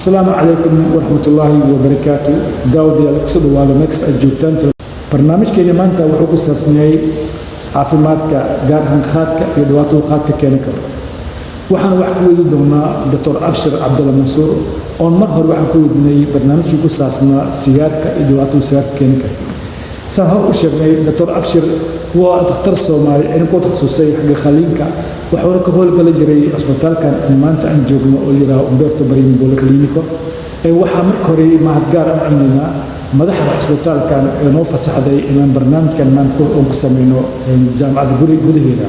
السلام عليكم ورحمة الله وبركاته. داود يا لكسب وهذا نكست الجوتان برنامج كلمة أنت وحب السبسني عافماتك جارهن خاتك يدواتو خاتك كينكر وحنا وحكوي دونا دكتور أبشر عبد الله منصور أون مرهر وحكوي دني برنامج يقول سافنا سيارك يدواتو سيارك كينكر سهر وشبني دكتور أبشر هو دكتور سومالي أنا كنت خصوصي حق خلينك وحورك هو اللي جري أسبتال كان ما أنت أنجوجنا اللي راه أمبرتو بريم بولا كلينيكو waxaa marka hore mahad gaar ah cunina madaxda isbitaalka kan inoo fasaxday inaan barnaamijkan maanta ku sameeyno jaamacadda gudaheeda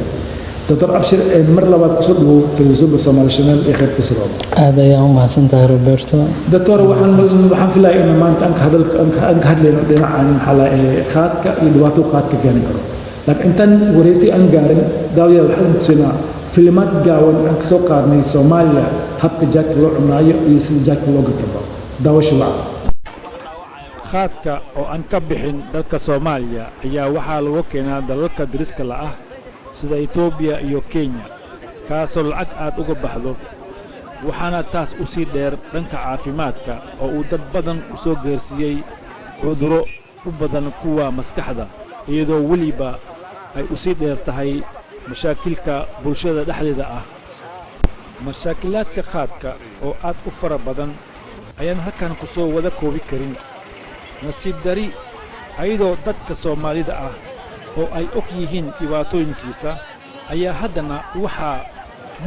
dr abshir mar labaad ku soo dhawo telefishinka Soomaali Channel ee qaybta sare aad ayaan u mahadsantahay Roberto dr waxaan filayaa in maanta aan ka hadlayno dhinacan xala khaadka iyo dhibaato khaadka keeni karo laakiin intan wareysi aan gaarin daawada waxaan tusinaa فيلمات جاون أنكسو قارني سوماليا هبك جاك لو عناية ويسن جاك لو قتبا داوش الوعد خاتك أو أنكبحين دلك سوماليا يا وحال وكينا دلك دريسك لأه سيدا إثيوبيا إيو كينيا كاسو العك آد أقبحضو وحانا تاس أسير دير دنك عافيماتك أو دد بدن أسو غيرسيي عذرو وبدن قوة مسكحدا إيدو وليبا أي أسير دير تهي مشاكلك بولشده دحديده مشاكلاتك خادك او aad u fara badan ayaan halkan ku soo wada koobi karin nasiib dari ayadoo dadka Soomaalida ah oo ay og yihiin dhibaatooyinkiisa ayaa haddana waxa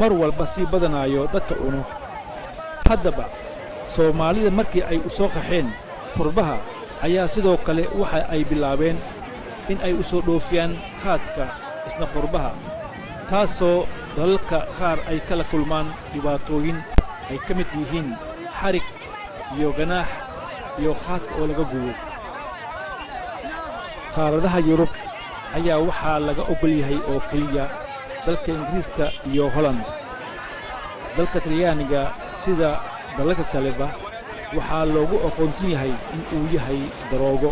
mar walba si badanayo dadka uno haddaba Soomaalida markii ay u soo qaxeen qurbaha ayaa sidoo kale waxa ay bilaabeen in ay u soo dhoofiyaan khaadka isna qurbaha taasoo dalalka qaar ay kala kulmaan dhibaatooyin ay ka mid yihiin xarig iyo ganaax iyo khaadka oo laga gubo qaaradaha Yurub ayaa waxaa laga ogol yahay oo kaliya dalka Ingiriiska iyo Holland dalka Talyaaniga sida dalalka kaleba waxaa loogu aqoonsan yahay in uu yahay daroogo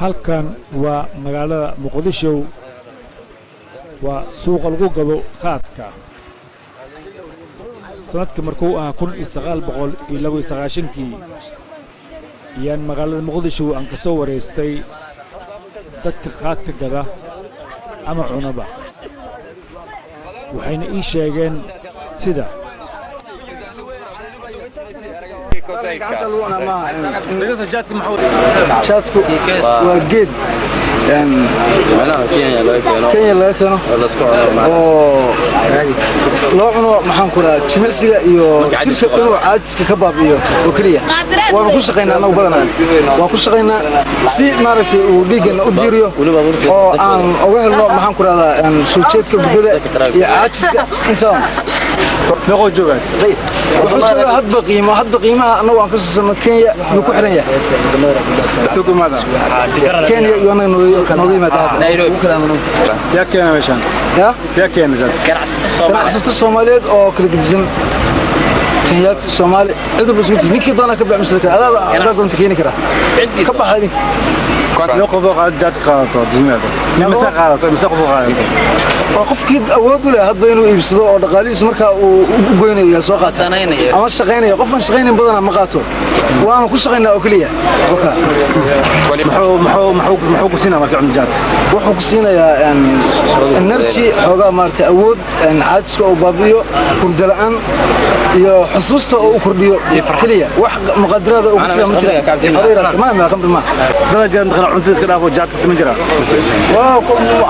halkan waa magaalada Muqdisho waa suuqa lagu gado khaadka sanadka markuu ah 1992 yaan magaalada Muqdisho aan ka soo wareystay dadka khaadka gada ama cunaba waxayna ii sheegeen sida شاتكو وجد كينيا لا كانوا لو عنو maxaan ku raad jimicsiga iyo jirka inuu caadiska ka baabiyo oo kaliya waan ku shaqeynaa anagu badanaan waan ku shaqeynaa si maaragtay uu dhiigana u jiriyo oo aan uga helno maxaan ku raadaa soo jeedka gudada iyo caadiska intaan نقول جوجات. طيب. هاد بقيمة أنا وأنكسر سما كينيا نكون حرية. تقول ماذا؟ كينيا يوانا نضيف ماذا؟ نيروبي. يا كينيا مشان. يا كينيا زاد. كان عصت الصوماليات أو كل جزم. كينيات الصومال عدو بسمتي نيكي ضانا كبع مسلك هذا لازم تكيني كره. كبع هذه. نقطة قاعد جات قاطع زميله. مسا قاطع مسا قاطع. qofkii awood u leh hadba inuu iibsado oo dhaqaalihiisa marka uu goynayo soo qaato ama shaqeynaya qofan shaqeynin badan ma qaato waana ku shaqeynaa oo kaliya oka maxuu ku siinaa marka cunjaad wuxuu ku siinayaa energy xogaa maartay awood caadiska oo baabiyo hurdo la'aan iyo xusuusta oo u kordhiyo kaliya wax muqadarada oo ku jira ma jira xariirta ma qamri ma darajadan qana cuntada iska dhaafo jaadka ma jira waa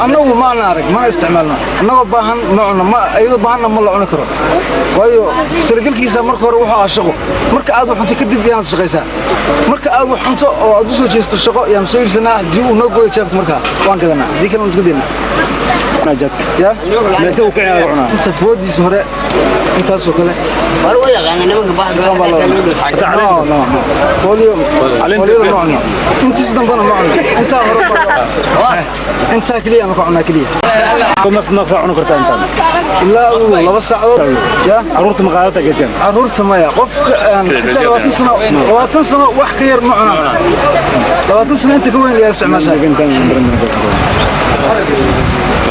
annagu ma arag ma isticmaalno anagoo baahan noocna ma ayado baahanna ma la cuni karo waayo talagalkiisa marka hore wuxuu aashaqo marka aad wax cunto kadib yaad shaqaysaa marka aad wax cunto oo aad u soo jeesto shaqo yaan soo iibsanaa hadii uu noo gooyo jeebka marka waan gadanaa hadii kale iska deena najad ya meesha uu ka ciyaaro cunaa inta foodiis hore انت سوكله والله يعني انا ما بحب لا بوليو معنا انت سدن بنا معنا انت انت كليه ما كنا كليه ما فعنا كرتا انت لا والله بس يا عرورت مقالتك جدا عرورت ما يا قف حتى لو تنسى wax ka yar macna لو تنسى انت كوين يا استعماشها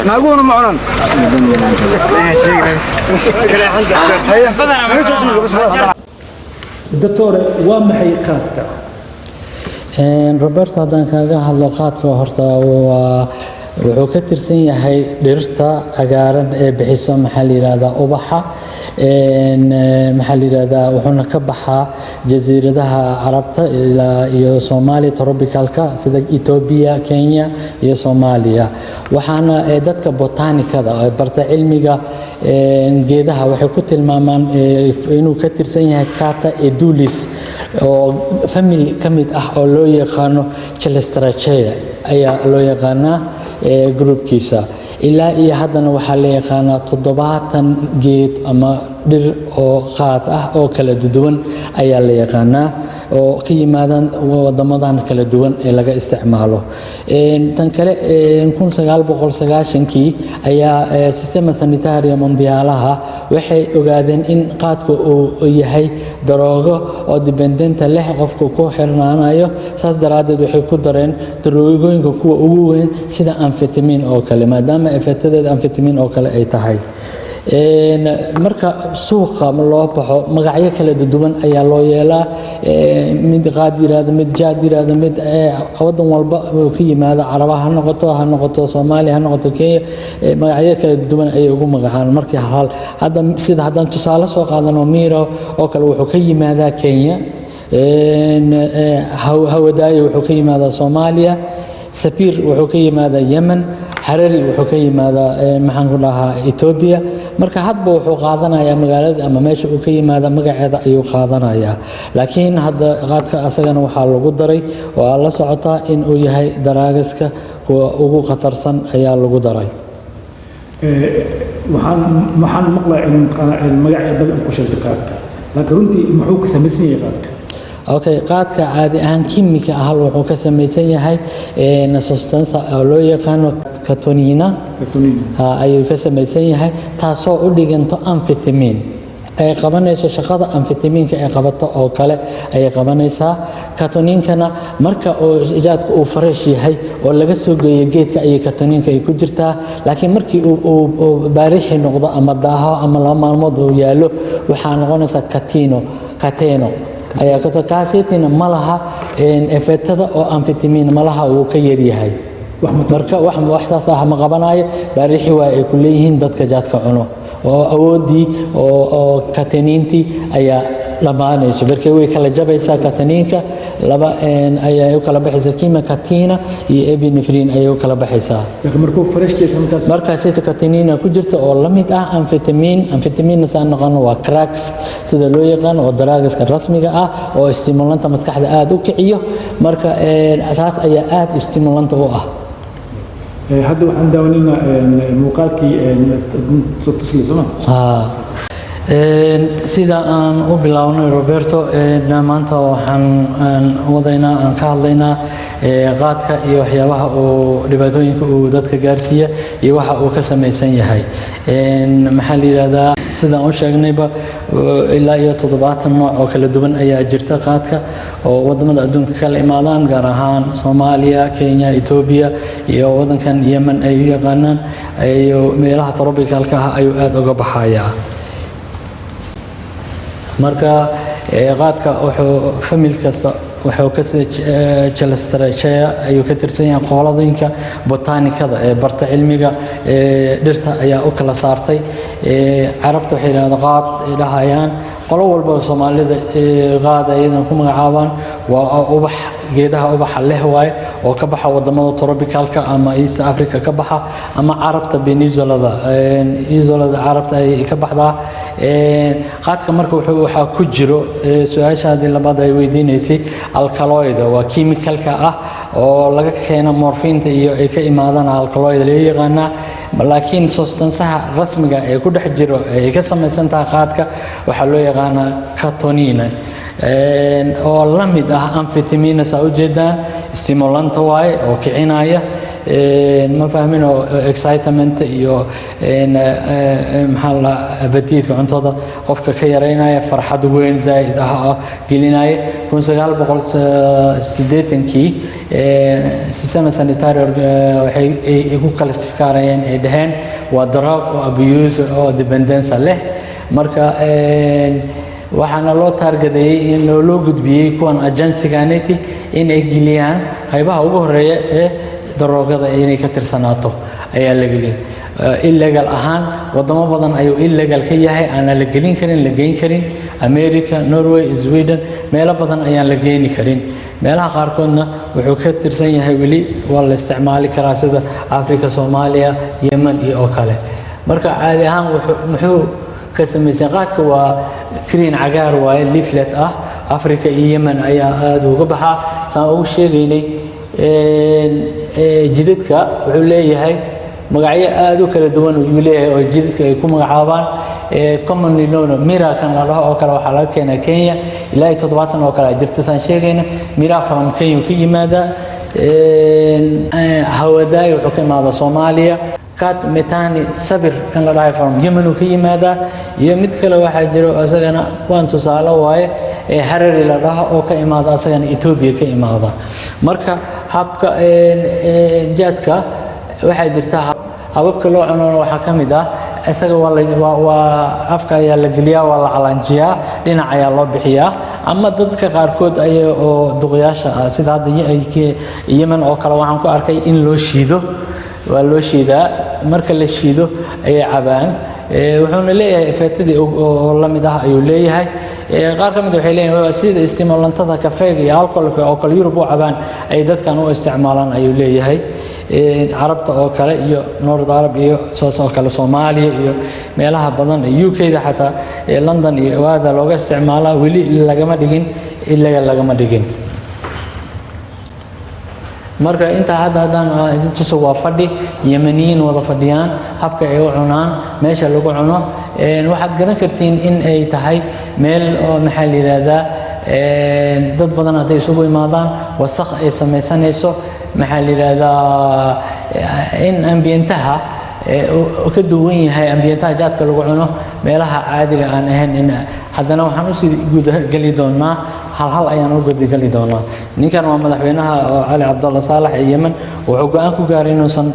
ناقونا معنا دكتور ومحي خادك roberto haddaan kaaga hadlo qaadka horta wuxuu ka tirsan yahay dhirta cagaaran ee bixiso maxaa la yiraahdaa ubaxa maxaa la yiraahdaa wuxuuna ka baxaa jasiiradaha carabta iyo Soomaaliya tropicalka sida Ethiopia Kenya iyo Soomaaliya waxaana dadka botanikada ee barta cilmiga geedaha waxay ku tilmaamaan inuu ka tirsan yahay Cata edulis oo family kamid ah oo loo yaqaano Celastraceae ayaa loo yaqaanaa groupkiisa ilaa iyo haddana waxaa la yaqaanaa 70 geed ama dhir oo qaad ah oo kala duwan ayaa la yaqaanaa oo ka yimaadaan wadamadan kala duwan ee laga isticmaalo tan kale 1990kii ayaa sistema sanitaria mondialaha waxay ogaadeen in qaadku uu yahay daroogo oo dependenta leh qofku ku xirnaanayo saas daraadeed waxay ku dareen daroogooyinka kuwa ugu weyn sida amphetamine oo kale maadaama effectadeed amphetamine oo kale ay tahay marka suuqa loo baxo magacyo kala duwan ayaa loo yeelaa mid qaad yiraahdo mid jaad yiraahdo mid wadan walba oo ka yimaada Carabaha ha noqoto Soomaaliya ha noqoto Kenya magacyo kala duwan ay ugu magacaan markii hal hadda sida haddaan tusaale soo qaadano Miro oo kale wuxuu ka yimaadaa Kenya hawadaayo wuxuu ka yimaadaa Soomaaliya Sapir wuxuu ka yimaadaa Yemen Harari wuxuu ka yimaadaa maxaan ku dhahaa Ethiopia marka hadba wuxuu qaadanayaa magaalada ama meesha uu ka yimaada magaceeda ayuu qaadanayaa laakiin hadda qaadka asagana waxaa lagu daray oo la socotaa in uu yahay daraagaska kuwa ugu khatarsan ayaa lagu daray waxaan maqlaa in magaceeda badan ku sheegtay qaadka laakiin runtii muxuu ka samaysan yahay qaadka okay qaadka caadi ahaan kimika ah wuxuu ka samaysan yahay substance oo loo yaqaan catonina ayuu ka samaysan yahay taasoo u dhiganto amphetamine ay qabanayso shaqada amphetamine-ka ay qabato oo kale ay qabanaysaa catoninkana marka oo ijaadku uu fresh yahay oo laga soo geeyo geedka ay catoninka ay ku jirtaa laakiin markii uu baarixi noqdo ama daaho ama laba maalmood oo yaalo waxaa noqonaysa cateno ayaa ka soo kaasitina malaha effectada oo amphetamine malaha uu ka yar yahay marka wax taas ah ma qabanayo baarixi waa ay ku leeyihiin dadka jaadka cuno oo awoodii oo kataninti ayaa lamaanayso markay way kala jabaysaa kataninka laba ayaa u kala baxaysa kima katina iyo epinephrine ayaa u kala baxaysaa markuu fresh keesan markaas ay katanina ku jirto oo la mid ah amphetamine saan noqon waa cracks sida loo yaqaan oo daraagiska rasmiga ah oo stimulanta maskaxda aad u kiciyo marka asaas ayaa aad stimulanta u ah hadda waxaan daawaynaa muuqaalkii soo tuslaysa sida aan u bilawnay Roberto maanta waxaan wadaynaa aan ka hadlaynaa qaadka iyo waxyaabaha uu dhibaatooyinka uu dadka gaarsiiya iyo waxa uu ka samaysan yahay maxaa la yiraahdaa sida aan u sheegnayba ilaa iyo 70 nooc oo kala duwan ayaa jirta qaadka oo wadamada adduunka kala imaadaan gaar ahaan Soomaaliya Kenya Ethiopia iyo wadankan Yemen ay u yaqaanaan iyo meelaha tropicalka ah ayuu aad uga baxayaa marka qaadka wuxuu family kasta wuxuu ka Celastraceae ayuu ka tirsan yahay qoladinka botanikada ee barta cilmiga dhirta ayaa u kala saartay carabta waxay yiraahdaan qaad dhahayaan qolo walba Soomaalida qaad ayadan ku magacaabaan waa ubax geedaha ubaxa leh waaye oo ka baxa wadamada tropicalka ama East Africa ka baxa ama Carabta Peninsula-da Carabta ay ka baxdaa qaadka marka waxa ku jiro su'aashaadii labaad ay weydiinaysay alkaloid waa chemicalka ah oo laga keeno morphine iyo ay ka imaadaan alkaloid la yaqaana laakiin substanceha rasmiga ee ku dhex jiro ay ka samaysan tahay qaadka waxa loo yaqaanaa catonina oo la mid ah amphetamines u jeedaan stimulant waaye oo kicinaya ma fahmin oo excitement iyo maxaa la abadiidka cuntada qofka ka yareynaya farxad weyn zaid ah gelinaya 1980kii system sanitary waxay ku classificarayeen ay dhaheen waa drug abuse oo dependence leh marka waxaana loo targeteeyay in loo gudbiyay kuwan agency-ganiti in ay geliyaan qaybaha ugu horeeya ee daroogada inay ka tirsanaato ayaa la geliyay illegal ahaan wadamo badan ayuu illegal ka yahay aan la gelin karin la geyn karin America Norway Sweden meelo badan ayaan la geeyni karin meelaha qaarkoodna wuxuu ka tirsan yahay wali waa la isticmaali karaa sida Africa Soomaaliya Yemen iyo oo kale marka caadi ahaan wuxuu ka samaysan qaadka waa green cagaar waaye leaflet ah Africa iyo Yemen ayaa aad uga baxa saan ugu sheegaynay jidadka wuxuu leeyahay magacyo aad u kala duwan uu leeyahay oo jidadka ay ku magacaabaan commonly known mira kan la dhaho oo kale waxa laga keenay Kenya ilaa 70 oo kale jirta saan sheegayna mira from Kenya ka yimaada hawadaay wuxuu ka imaada Soomaaliya kat metani sabir kan la dhahay from Yemen ka yimaada iyo mid kale waxa jiro asagana kuwan tusaale waaye Harare la dhaho oo ka imaada asagana Ethiopia ka imaada marka habka jaadka waxa jirta hababka loo cuno waxa kamid ah isaga waa afka ayaa la geliyaa waa la calanjiyaa dhinac ayaa loo bixiyaa ama dadka qaarkood ay oo duqyaasha sida hadda Yemen oo kale waxaan ku arkay in loo shiido waa loo shiidaa marka la shiido ay cabaan wuxuuna leeyahay effectadii oo la mid ah ayuu leeyahay qaar ka mid waxay leeyihiin sida stimulantada kafeega iyo alcoholka oo kale Yurub oo cabaan ay dadkan u isticmaalaan ayuu leeyahay Carabta oo kale iyo North Arab iyo oo kale Soomaaliya iyo meelaha badan UK-da xataa London iyo waada looga isticmaalaa wali lagama dhigin marka inta haddaan tuso waa fadhi Yemeniyiin wada fadhiyaan habka ay u cunaan meesha lagu cuno waxaad garan kartiin in ay tahay meel oo maxaa la yiraahdaa dad badan haday isugu imaadaan wasakh ay samaysanayso maxaa la yiraahdaa in ambientaha ka duwan yahay ambientaha jaadka lagu cuno meelaha caadiga aan ahayn in haddana waxaan u sii gudagali doonaa hal ayaan u gudagali doonaa ninkan waa madaxweynaha Ali Abdullah Salah ee Yemen wuxuu go'aan ku gaaray inuusan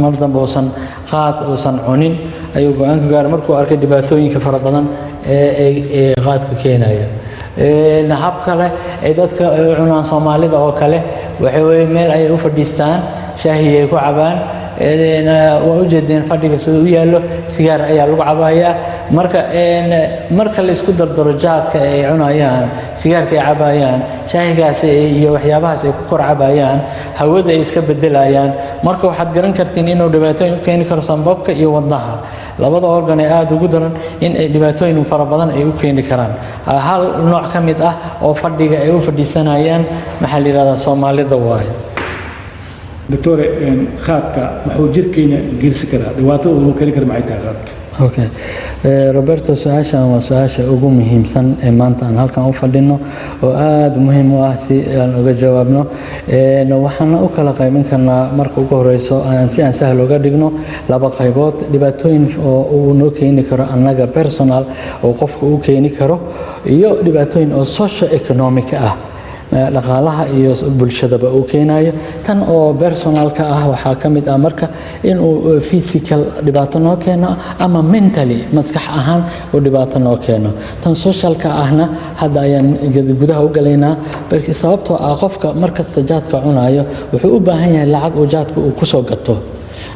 mar dambe uusan cunin ayuu go'aan ku gaaray markuu arkay dhibaatooyinka fara badan ee qaadka keenaya hab kale ay dadka cunaan Soomaalida oo kale waxay meel ay u fadhiistaan shaahi ay ku cabaan waa u jeedeen fadhiga soo u yaalo sigaar ayaa lagu cabayaa marka la isku dardaro jaadka ay cunayaan sigaarka ay cabayaan shaahigaas iyo waxyaabahaas ay ku kor cabayaan hawada ay iska bedelayaan marka waxaad garan kartiin inuu dhibaatooyin u keeni karo sanbabka iyo wadnaha labada organ ee aad ugu daran in ay dhibaatooyin fara badan ay u keeni karaan hal nooc ka mid ah oo fadhiga ay u fadhiisanayaan maxaa la yiraahdaa Soomaalida waaye دكتور خاطك محوجر كينا جلس كذا دواتو وكذا كذا معي تاخذ اوكي روبرتو سؤاشان وسؤاشا ugu muhiimsan ee maanta aan halkan u fadhino oo aad muhiim u ah si aan uga jawaabno waxaan u kala qaybin karnaa marka ugu horeyso si aan sahal uga dhigno laba qaybood dhibaatooyin oo uu noo keeni karo annaga personal oo qofku uu keeni karo iyo dhibaatooyin oo socio economic ah dhaqaalaha iyo bulshadaba uu keenayo tan oo personalka ah waxa kamid ah marka in uu physical dhibaato noo keeno ama mentally maskax ahaan oo dhibaato noo keeno tan socialka ahna hadda ayaan gudaha u galaynaa balki sababtoo ah qofka markasta jaadka cunayo wuxuu u baahan yahay lacag oo jaadka uu ku soo gato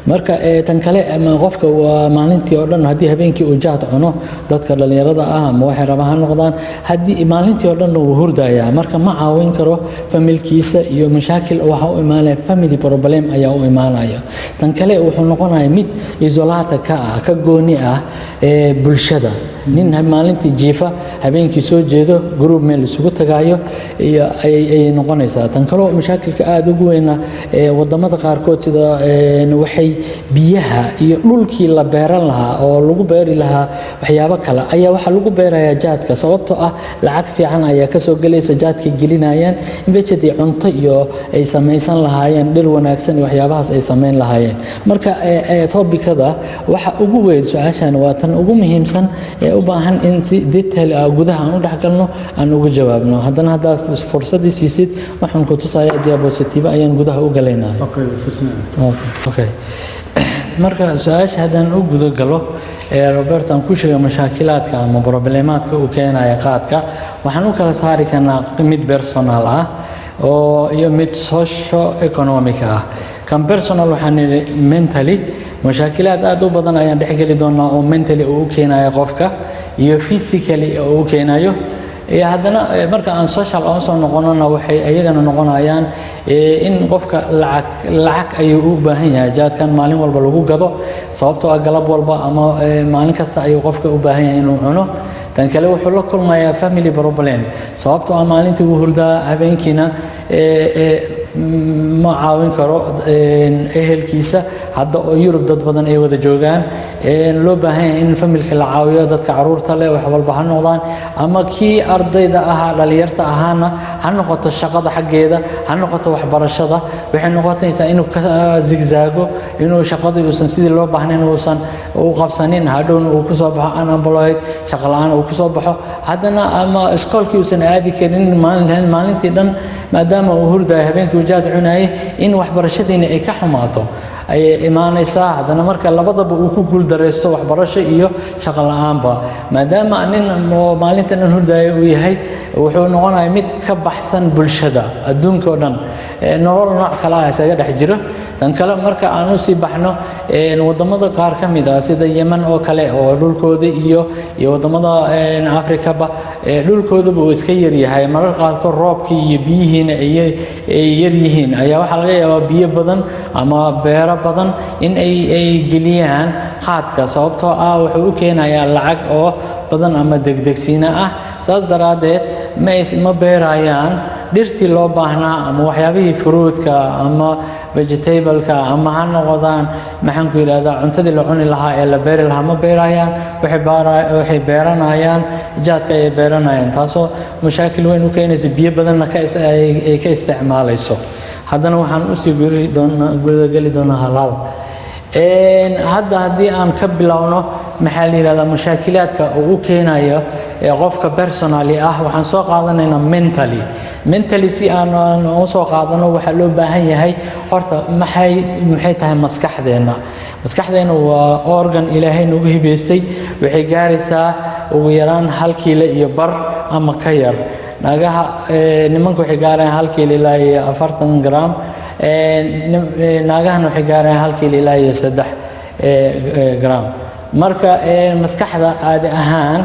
marka tan kale ama qofka waa maalintii oo dhan hadii habeenkii uu jaad cuno dadka dhalinyarada ah ama waxay rabaan noqdaan hadii maalintii oo dhan uu hurdaya marka ma caawin karo familkiisa iyo mashaakil waxa uu imaanaya family problem ayaa u imaanaya tan kale wuxuu noqonayaa mid isolaata ka gooni ah bulshada nin maalintii jiifa habeenkii soo jeedo group meel isugu tagaayo iyo ay noqonaysaa tan kale mashaakilka aad ugu weyn wadamada qaarkood sida waxay biyaha iyo dhulkii la beeran lahaa oo lagu beeri lahaa waxyaabo kale ayaa waxa lagu beerayaa jaadka sababtoo ah lacag fiican ayaa ka soo galaysa jaadka gelinayaan inbajadii cunto iyo ay samaysan lahaayeen dhir wanaagsan iyo waxyaabahaas ay sameyn lahaayeen marka toobikada waxa ugu weyn su'aashan waa tan ugu muhiimsan u baahan in si detail gudaha aan u dhaxgalno aan ugu jawaabno haddana hadda fursadii siisid waxaan ku tusayaa diapositive ayaan gudaha u galaynaa okay marka su'aasha haddaan u gudo galo Robert aan ku sheegay mashaakilaadka ama problemaadka uu keenaya qaadka waxaan u kala saari karnaa mid personal ah oo iyo mid socio economic ah kan personal waxaan mentally mashaakilaad aad u badan ayaan dhexgali doonaa oo mentally uu keenayo qofka iyo physically uu keenayo haddana marka aan social aan soo noqonona waxay ayagana noqonayaan in qofka lacag ayuu u baahan yahay jaadkan maalin walba lagu gado sababtoo ah galab walba ama maalin kasta ayuu qofka u baahan yahay inuu cuno tan kale wuxuu la kulmayaa family problem sababtoo ah maalintii uu hurdaa habeenkiina ma caawin karo ehelkiisa hadda oo Yurub dad badan ay wada joogaan loo baahan yahay in familka la caawiyo dadka caruurta leh wax walba ha noqdaan ama kii ardayda ah dhalinyarta ahaana ha noqoto shaqada xaggeeda ha noqoto waxbarashada waxay noqonaysaa inuu ka zigzago inuu shaqada uusan sidii loo baahnayn uusan u qabsanin hadhow uu ku soo baxo unemployed shaqo la'aan uu ku soo baxo haddana ama iskoolkii uusan aadi karin maalintii dhan maadaama uu hurdayo habeenkii jaad cunayay in waxbarashadiina ay ka xumaato ay imaanaysaa haddana marka labadaba uu ku guul dareysto waxbarasho iyo shaqo la'aanba maadaama nin maalinta dhan hurdayo uu yahay wuxuu noqonayaa mid ka baxsan bulshada adduunka oo dhan nolol nooc kale ah isaga dhex jiro tan kale marka aan u sii baxno wadamada qaar ka mid ah sida Yemen oo kale oo dhulkooda iyo wadamada Afrikaba dhulkooduba uu iska yar yahay mararka qaarkood roobkii iyo biyihiina ay yar yihiin ayaa waxa laga yaabaa biyo badan ama beero badan in ay geliyaan qaadka sababtoo ah wuxuu u keenayaa lacag oo badan ama degdegsiina ah saas daraadeed ma beerayaan dhirtii loo baahnaa ama waxyaabihii fruitka ama vegetable-ka ama ha noqdaan maxaan ku yiraahdaa cuntadii la cuni lahaa ee la beeri lahaa ma beerayaan waxay beeranayaan jaadka ay beeranayaan taasoo mashaakil weyn u keenaysa biyo badanna ay ka isticmaalayso haddana waxaan u sii gudagali doonaa halaal hadda haddii aan ka bilowno maxaa la yiraahdaa mashaakilaadka uu u keenayo qofka personally ah waxaan soo qaadanaynaa mentally si aan u soo qaadano waxa loo baahan yahay horta maxay tahay maskaxdeena waa organ ilaahay nagu hibeystay waxay gaaraysaa ugu yaraan 1 kiilo iyo bar ama ka yar nagaha nimanku waxay gaarayaan 1 kiilo ilaa 40 gram naagahana waxay gaarayaan 1 kiilo ilaa 3 gram marka maskaxda caadi ahaan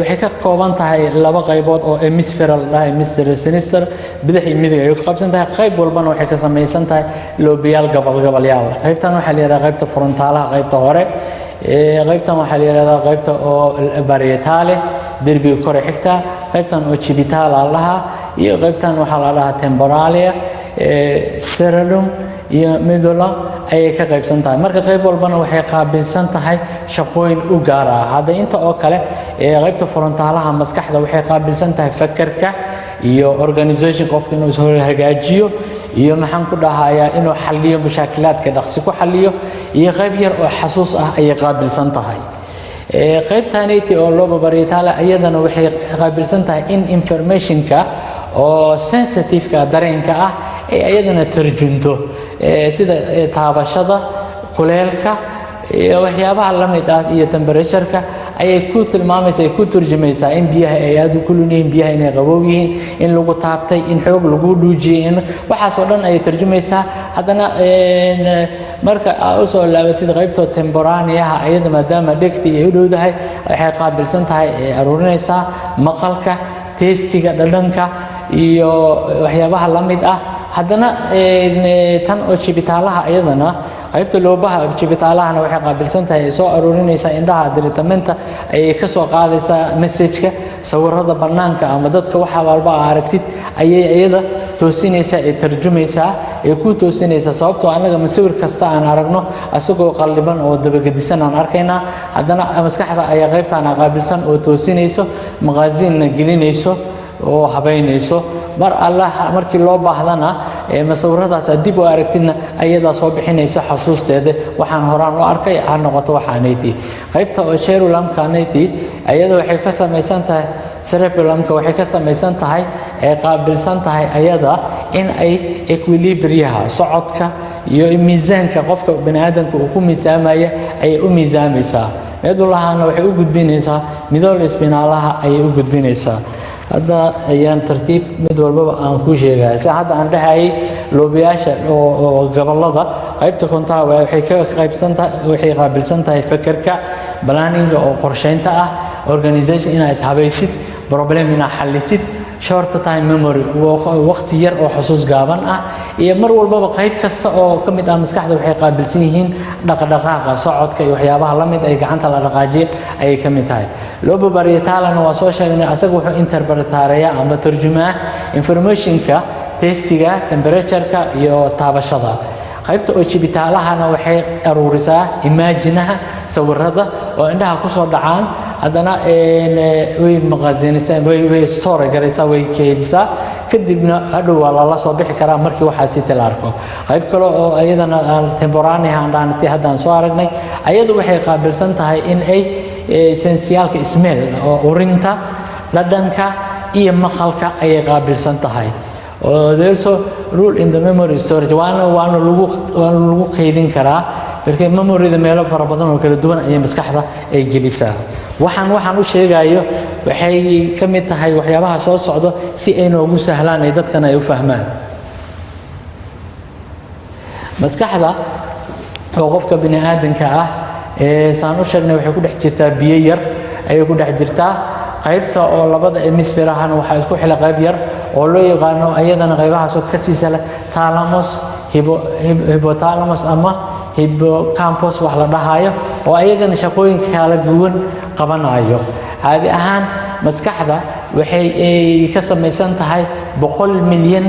waxay ka kooban tahay laba qaybood oo hemisferal hemisphere sinister bidix iyo midig ay ka qabsan tahay qayb walbana waxay ka samaysan tahay loobiyaal gabal-gabalyaal qaybtan waxaa la yiraahdaa qaybta frontaalaha qaybta hore qaybtan waxaa la yiraahdaa qaybta oo parietale derbiga kore xigta qaybtan oo occipitale laha iyo qaybtan waxaa la dhahaa temporalia cerebellum iyo medulla ayay ka qaybsan tahay marka qayb walbana waxay qaabilsan tahay shaqooyin u gaar ah hadda inta oo kale qaybta frontaalaha maskaxda waxay qaabilsan tahay fakarka iyo organization qofka inuu soo hagaajiyo iyo maxaan ku dhahayaa inuu xalliyo mashaakilaadka dhaqsi ku xalliyo iyo qayb yar oo xasuus ah ayay qaabilsan tahay qaybtaanaytii oo looba baritaala ayadana waxay qaabilsan tahay in informationka oo sensitive-ka dareenka ah ay ayadana tarjunto sida taabashada kuleelka iyo waxyaabaha la mid ah iyo temperature-ka ayay ku tilmaamaysaa ay ku turjumaysaa in biyaha ay aad u kulul yihiin biyaha inay qabow yihiin in lagu taabtay in xoog lagu dhuujiyay in waxaas oo dhan ay turjumaysaa haddana marka aad u soo laabatid qaybta temporaneaha ayada maadaama dhegtii ay u dhowdahay waxay qaabilsan tahay aruurinaysaa maqalka teestiga dhadhanka iyo waxyaabaha la mid ah haddana tan oo jibitaalaha ayadana qaybta loobaha jibitaalahana waxay qaabilsan tahay soo aruurinaysaa indhaha diritamenta ayay ka soo qaadaysaa message-ka sawirada bannaanka ama dadka waxa walba aragtid ayay iyada toosinaysaa ee tarjumaysaa ee ku toosinaysaa sababtoo anaga masawir kasta aan aragno asagoo qalliban oo dabagedisan aan arkaynaa haddana maskaxda ayaa qaybtaan qaabilsan oo toosinayso maqaasiinna gelinayso oo habeynayso mar allah markii loo baahdana masawiradaas dib u aragtidna ayadaa soo bixinaysa xasuusteeda waxaan horaan u arkay ha noqoto waxaanayti qaybta oo cerebellumkaanayti ayada waxay ka samaysan tahay cerebellumka waxay ka samaysan tahay ee qaabilsan tahay ayada in ay equilibriyaha socodka iyo miisaanka qofka bani'aadamka uu ku miisaamaya ay u miisaamaysaa meedulahana waxay u gudbinaysaa midool spinaalaha ayay u gudbinaysaa hadda ayaan tartiib mid walbaba aan ku sheegay si hadda aan dhahay loobiyaasha oo gobolada qaybta kontaa waxay ka qaabilsan tahay fakarka planning oo qorsheynta ah organization inaad habaysid problem inaad xallisid short time memory waqti yar oo xusuus gaaban ah iyo mar walbaba qayb kasta oo ka mid ah maskaxda waxay qaabilsan yihiin dhaqdhaqaaqa socodka iyo waxyaabaha la mid ay gacanta la dhaqaajiyo ayay ka mid tahay lobo bariyataalana waa soo sheegnay asaga wuxuu interpretareeyaa ama tarjumaa informationka testiga temperatureka iyo taabashada qaybta oo jibitaalahana waxay aruurisaa imaajinaha sawirada oo indhaha ku soo dhacaan haddana way maqaasinaysaa way store garaysaa way keedisaa kadibna hadhow waa lala soo bixi karaa markii waxaasi la arko qayb kale oo ayadana temporaneaha aan dhaanatay haddaan soo aragnay ayadu waxay qaabilsan tahay in ay sensiyaalka smell oo urinta dhadhanka iyo maqalka ayay qaabilsan tahay There is a rule in the memory storage. Waana lagu kaydin karaa markay memory-da meelo fara badan oo kala duwan ay maskaxda ay gelisaa. Waxaan u sheegayo waxay ka mid tahay waxyaabaha soo socdo si ay noogu sahlaan ay dadkan ay u fahmaan. Maskaxda oo qofka bini aadanka ah saan u sheegnay waxay ku dhex jirtaa biyo yar ayay ku dhex jirtaa qaybta oo labada hemisphere ahna waxa isku xil qayb yar oo loo yaqaano ayadana qaybahaas oo ka siisa thalamus hypothalamus ama hippocampus wax la dhahayo oo ayagana shaqooyin kala duwan qabanayo caadi ahaan maskaxda waxay ka samaysan tahay 100 milyan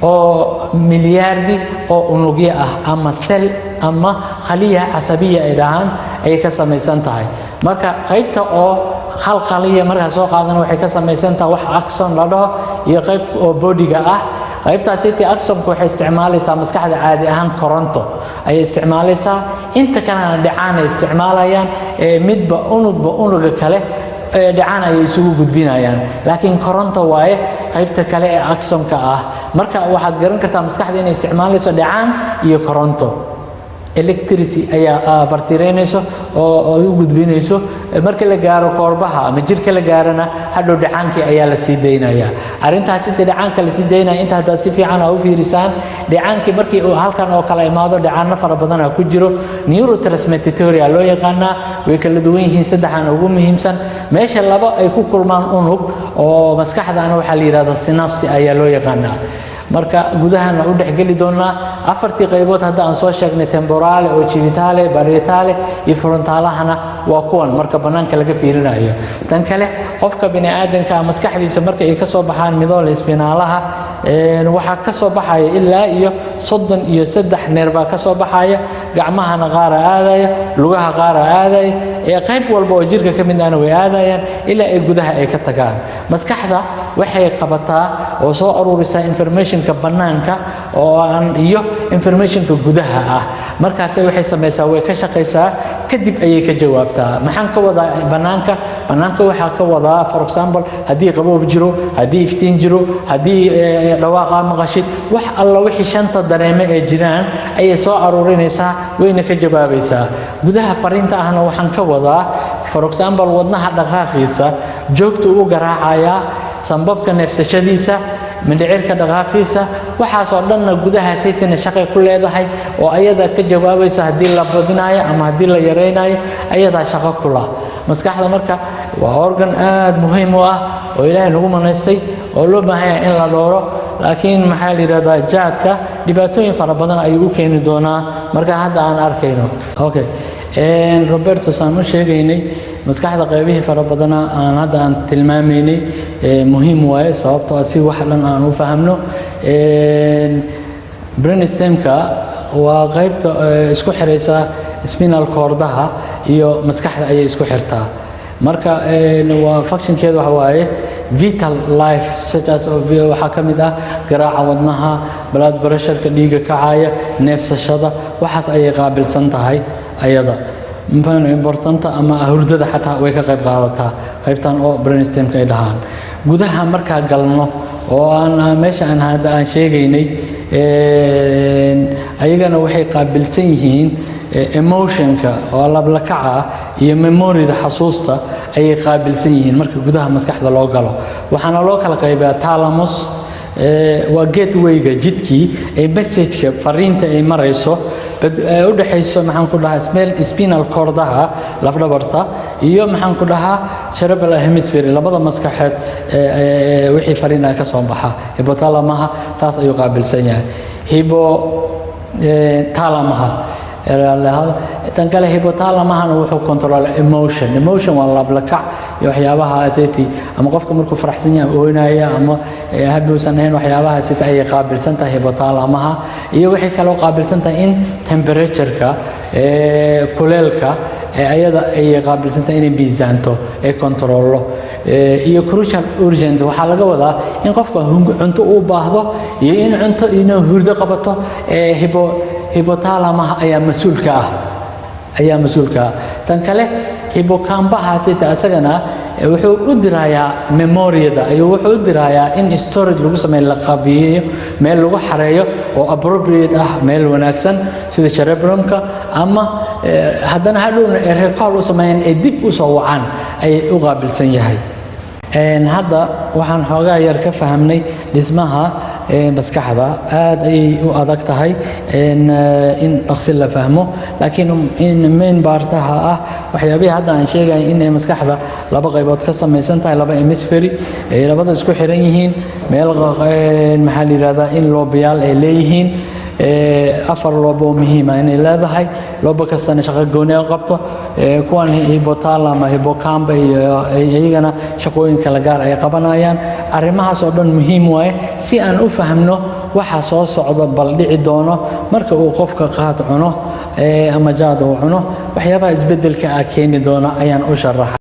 oo milyaardi oo unugyo ah ama cell ama khaliya casabiya ay dhahaan ay ka samaysan tahay marka qaybta oo hal khaliya marka soo qaadana waxay ka samaysan tahay wax axon la dhaho iyo qayb oo body-ga ah qaybtaas intii axonku waxay isticmaalaysaa maskaxda caadi ahaan koronto ay isticmaalaysaa inta kalena dhacaan ay isticmaalayaan midba unugga kale dhacaan ay isugu gudbinayaan laakiin koronto waaye qaybta kale ee axonka ah marka waxaad garan kartaa maskaxda inay isticmaalayso dhacaan iyo koronto electricity ayaa bartireynayso oo u gudbinayso marka la gaaro koorbaha ama jirka la gaarana hadhow dhacaankii ayaa la sii deynaya arintaas inta dhacaanka la sii deynaya inta hadda si fiican u fiirisaan dhacaankii markii uu halkan oo kala imaado dhacaanna fara badan ku jiro neurotransmitter loo yaqaan way kala duwan yihiin saddexan ugu muhiimsan meesha laba ay ku kulmaan unug oo maskaxdana waxa la yiraahdaa synapse ayaa loo yaqaanaa marka gudahana u dhaxgali doonaa afartii qaybood hadda aan soo sheegnay temporale occipitale parietale iyo frontalahana waa kuwan marka banaanka laga fiirinayo tan kale qofka bini aadanka maskaxdiisa marka ay ka soo baxaan midool spinalaha waxa ka soo baxaya ilaa iyo 33 nerva ka soo baxaya gacmahana qaar aadaya lugaha qaar aadaya qayb walba oo jirka ka mid ah way aadayaan ilaa ay gudaha ay ka tagaan maskaxda waxay qabataa oo soo aruurisaa information ka banaanka oo aan iyo informationka gudaha ah markaas waxay sameeysaa way ka shaqeysaa kadib ayay ka jawaabtaa maxaan ka wadaa banaanka waxa ka wadaa for example hadii qaboob jiro hadii iftiin jiro hadii dhawaaqa maqashid wax alla wixii shanta dareeme ee jiraan ayay soo aruurinaysaa wayna ka jawaabaysaa gudaha fariinta ahna waxaan ka wadaa for example wadnaha dhaqaaqiisa joogto u garaacaya sanbabka neefsashadiisa mindhicirka dhaqaaqiisa waxaas oo dhanna gudaha saytana shaqay ku leedahay oo ayada ka jawaabaysa haddii la badinayo ama haddii la yareynayo ayada shaqo ku leh maskaxda marka waa organ aad muhiim u ah oo Ilaahay nagu manaystay oo loo baahan yahay in la dooro laakiin maxaa la yiraahdaa jaadka dhibaatooyin fara badan ayuu u keeni doonaa marka hadda aan arkayno okay Roberto Samuel sheegaynay maskaxda qaybihii fara badan aan hadda aan tilmaameynay muhiim waaye sababtoo ah si wax dhan aan u fahamno brainstemka waa qaybta isku xiraysa spinal cordaha iyo maskaxda ayay isku xirtaa marka waa functionkeedu waxa waaye vital life such as waxa kamid ah garaaca wadnaha blood pressure-ka dhiiga kacaya neefsashada waxaas ayay qaabilsan tahay ayada maxaa important ama hurdada xataa way ka qayb qaadataa qaybtan oo brainstemka ay dhahaan gudaha marka galno oo aan meesha aan hadda aan sheegaynay ayagana waxay qaabilsan yihiin emotionka oo lablakaca iyo memoryda xasuusta ayay qaabilsan yihiin marka gudaha maskaxda loo galo waxaana loo kala qaybiyaa thalamus waa gateway-ga jidkii ay message-ka fariinta ay marayso u dhaxayso maxaan ku dhahaa spinal cordaha lafdhabarta iyo maxaan ku dhahaa cerebral hemisphere labada maskaxeed wixii fariina ka soo baxa hypothalamus taas ayuu qaabilsan yahay hypothalamus tan kale hypothalamus wuxuu control emotion waa lablakac iyo waxyaabaha aseti ama qofka markuu faraxsan yahay ooynaya ama habuusan ahayn waxyaabaha aseti ay qaabilsan tahay hypothalamus iyo wixii kale oo qaabilsan tahay in temperature-ka kuleelka ayada ay qaabilsan tahay inay miisaanto ay controllo iyo crucial urgent waxa laga wadaa in qofka cunto u baahdo iyo in cunto inuu hurdo qabato hypothalamus ayaa mas'uulka ah tan kale hippocampus asagana wuxuu u dirayaa memoryada ayuu wuxuu u dirayaa in storage lagu sameeyo la qabiyo meel lagu xareeyo oo appropriate ah meel wanaagsan sida cerebrumka ama haddana hadhowna recall u sameeyaan ee dib u soo wacaan ay u qaabilsan yahay hadda waxaan xoogaa yar ka fahamnay dhismaha maskaxda aad ay u adag tahay in dhaqsi la fahmo laakiin in main bartaha ah waxyaabaha hadda aan sheegay in maskaxda laba qaybood ka samaysan tahay laba hemisphere ay labada isku xiran yihiin meel maxaa la yiraahdaa in loobiyaal ay leeyihiin afar loobo muhiim ah inay leedahay loobo kastana shaqo gooni ah qabto kuwan hypothalamus hippocampus iyagana shaqooyin kala gaar ay qabanayaan arrimahaas oo dhan muhiim waaye si aan u fahamno waxa soo socda bal dhici doono marka uu qofka qaad cuno ama jaad uu cuno waxyaabaha isbedelka ah keeni doona ayaan u sharaxay